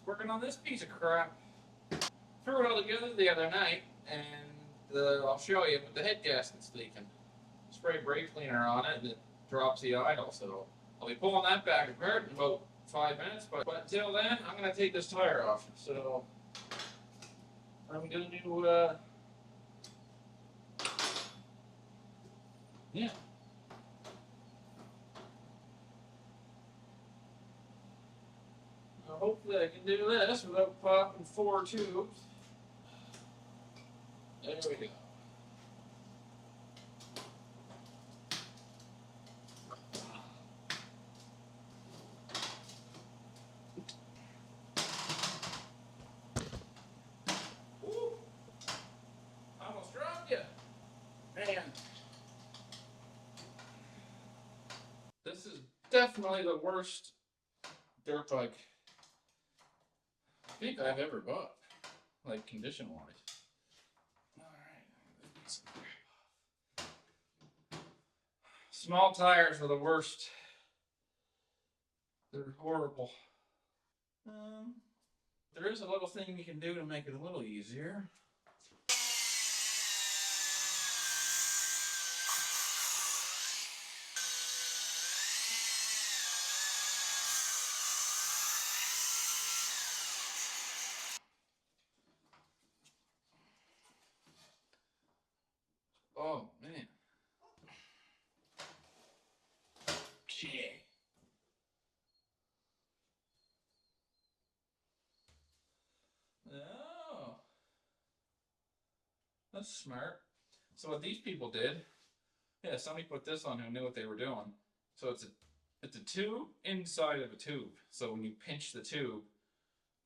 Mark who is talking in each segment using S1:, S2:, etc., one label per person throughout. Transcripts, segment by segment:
S1: working on this piece of crap. Threw it all together the other night, and I'll show you, but the head gasket's leaking. Spray brake cleaner on it, and it drops the idle, so I'll be pulling that back apart in about 5 minutes, but until then, I'm going to take this tire off. So I'm going to, yeah. Hopefully I can do this without popping 4 tubes. There we go. Woo! Almost dropped you. Man. This is definitely the worst dirt bike I think I've ever bought. Like condition wise. Alright. Small tires are the worst. They're horrible. There is a little thing you can do to make it a little easier. Oh man. Gee. Oh. That's smart. So what these people did, yeah, somebody put this on who knew what they were doing. So it's a tube inside of a tube. So when you pinch the tube,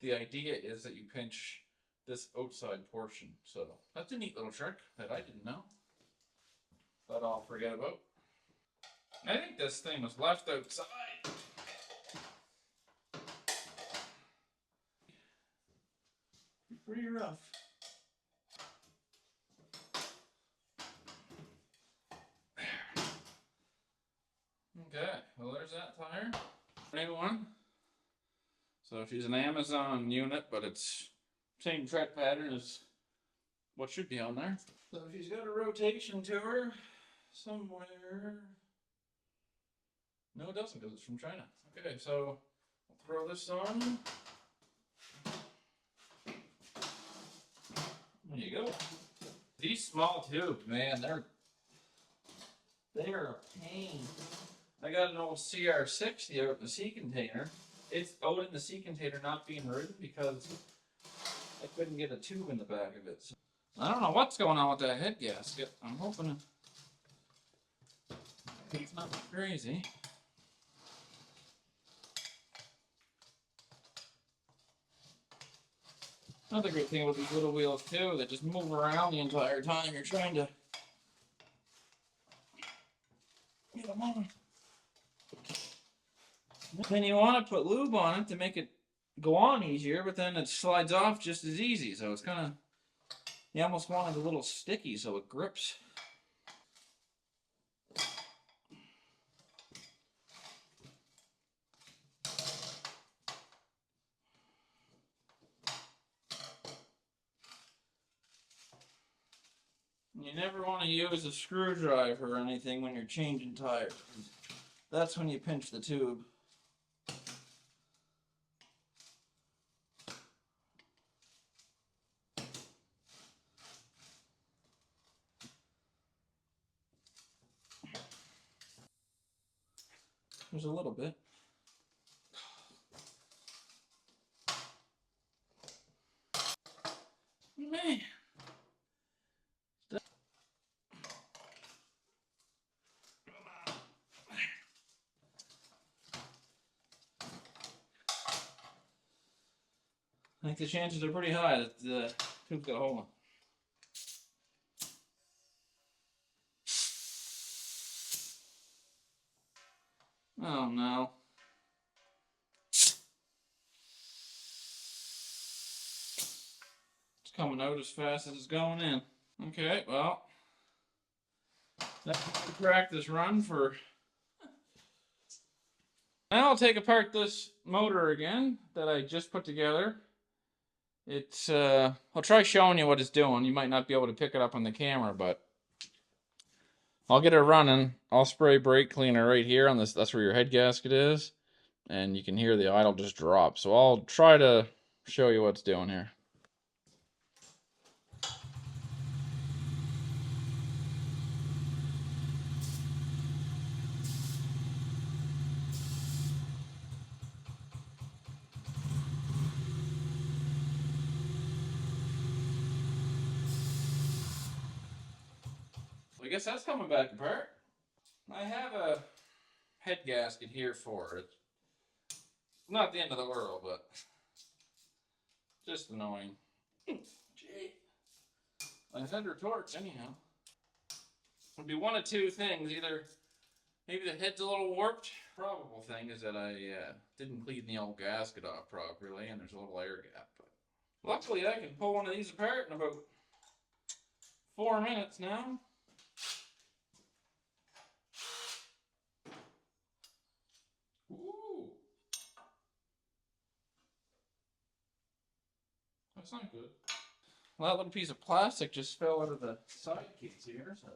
S1: the idea is that you pinch this outside portion. So that's a neat little trick that I didn't know. But I'll forget about. I think this thing was left outside. Pretty rough. Okay, well there's that tire. New one. So she's an Amazon unit, but it's same tread pattern as what should be on there. So she's got a rotation to her somewhere. No, it doesn't because it's from China. Okay, so I'll throw this on. There you go. These small tubes, man, they are a pain. I got an old CR60 out in the sea container. It's out in the sea container not being ridden because I couldn't get a tube in the back of it. So I don't know what's going on with that head gasket. I'm hoping it's not crazy. Another great thing about these little wheels too, they just move around the entire time you're trying to get them on. Then you want to put lube on it to make it go on easier, but then it slides off just as easy. So it's kind of, you almost want it a little sticky so it grips. You never want to use a screwdriver or anything when you're changing tires. That's when you pinch the tube. There's a little bit. Man. I think the chances are pretty high that the tube's got a hole in it. Oh no. It's coming out as fast as it's going in. Okay, well, that's a practice run for Now I'll take apart this motor again that I just put together. It's I'll try showing you what it's doing. You might not be able to pick it up on the camera, but I'll get it running. I'll spray brake cleaner right here on this. That's where your head gasket is, and you can hear the idle just drop. So I'll try to show you what's doing here. I guess that's coming back apart. I have a head gasket here for it. Not the end of the world, but just annoying. Gee. I had her torch anyhow. It'd be one of two things. Either maybe the head's a little warped. Probable thing is that I didn't clean the old gasket off properly, and there's a little air gap. But luckily, I can pull one of these apart in about 4 minutes now. Ooh, that's not good. Well, that little piece of plastic just fell out of the side case here. So.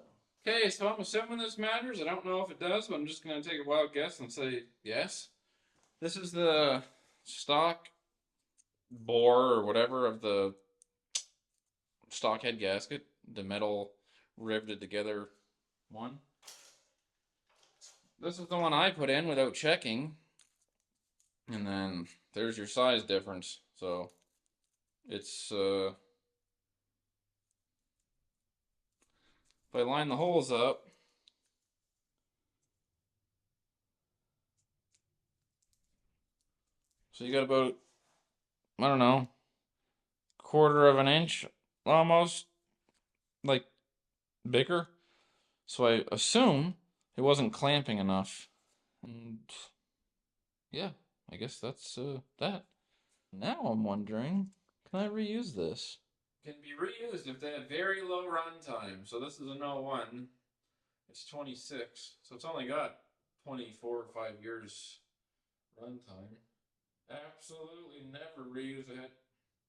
S1: Okay, so I'm assuming this matters. I don't know if it does, but I'm just going to take a wild guess and say yes. This is the stock bore or whatever of the stock head gasket, the metal riveted together one. This is the one I put in without checking, and then there's your size difference. So it's if I line the holes up, so you got about, I don't know, 1/4 of an inch almost, like, bigger. So I assume it wasn't clamping enough. And yeah, I guess that's that. Now I'm wondering, can I reuse this? Can be reused if they have very low runtime. So this is an 01. It's 26. So it's only got 24 or 5 years runtime. Absolutely never reuse it.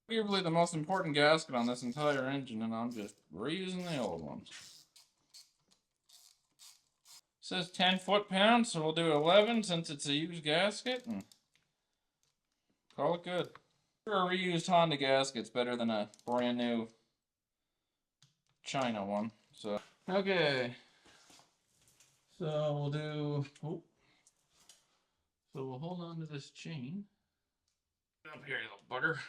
S1: Arguably the most important gasket on this entire engine, and I'm just reusing the old ones. It says 10 foot-pounds, so we'll do 11 since it's a used gasket, and call it good. A reused Honda gasket's better than a brand new China one. So okay, so we'll do. Oh, so we'll hold on to this chain. Up here, you little bugger.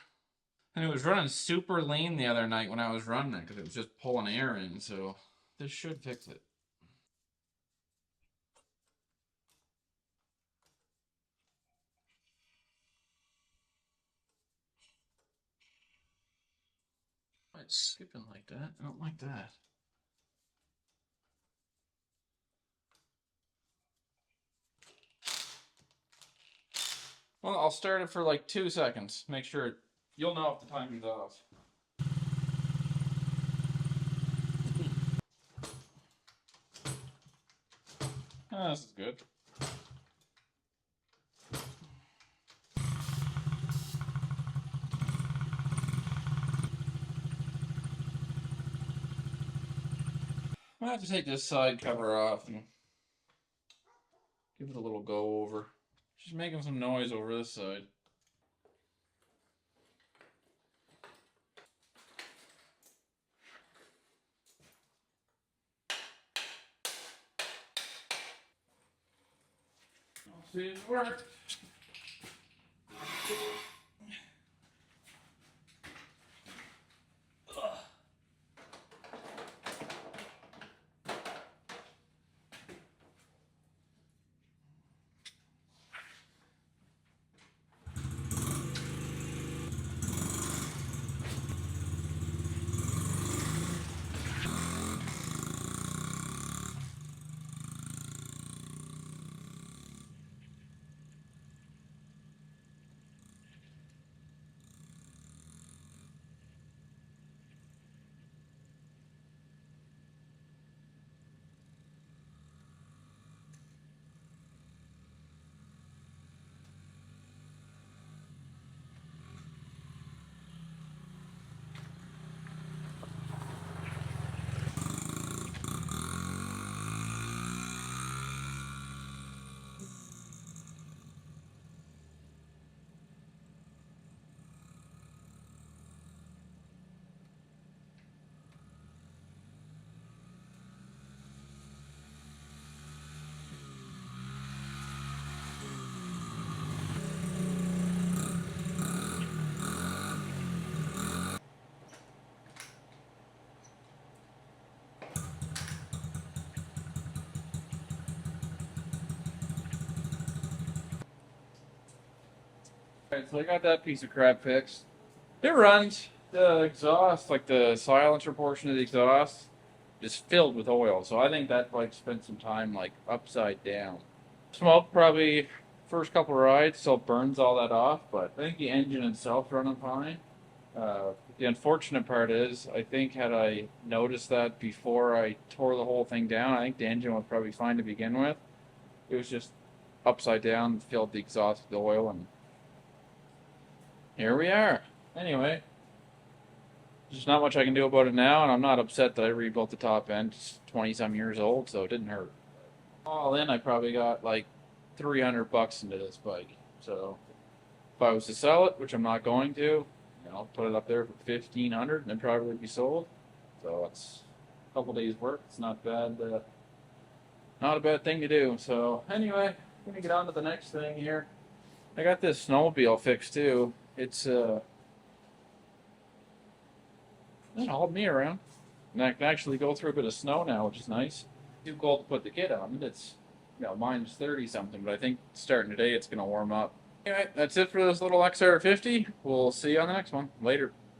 S1: And it was running super lean the other night when I was running it because it was just pulling air in. So this should fix it. Why it's skipping like that? I don't like that. Well, I'll start it for like 2 seconds. Make sure you'll know if the timing's off. Oh, this is good. I have to take this side cover off and give it a little go over. Just making some noise over this side. I'll see it work. Alright, so I got that piece of crap fixed. It runs. The exhaust, like the silencer portion of the exhaust, is filled with oil. So I think that bike spent some time like upside down. Smoke probably first couple rides still burns all that off, but I think the engine itself running fine. The unfortunate part is, I think had I noticed that before I tore the whole thing down, I think the engine was probably fine to begin with. It was just upside down, filled the exhaust with oil, and here we are. Anyway, there's not much I can do about it now, and I'm not upset that I rebuilt the top end. It's 20 some years old, so it didn't hurt. All in, I probably got like $300 into this bike. So if I was to sell it, which I'm not going to, I'll put it up there for $1,500, and it'd probably be sold. So it's a couple days' work. It's not bad. Not a bad thing to do. So anyway, I'm gonna get on to the next thing here. I got this snowmobile fixed too. It's it hauled me around, and I can actually go through a bit of snow now, which is nice. Too cold to put the kit on. It's minus 30 something, but I think starting today it's gonna warm up. Anyway, that's it for this little XR50. We'll see you on the next one. Later.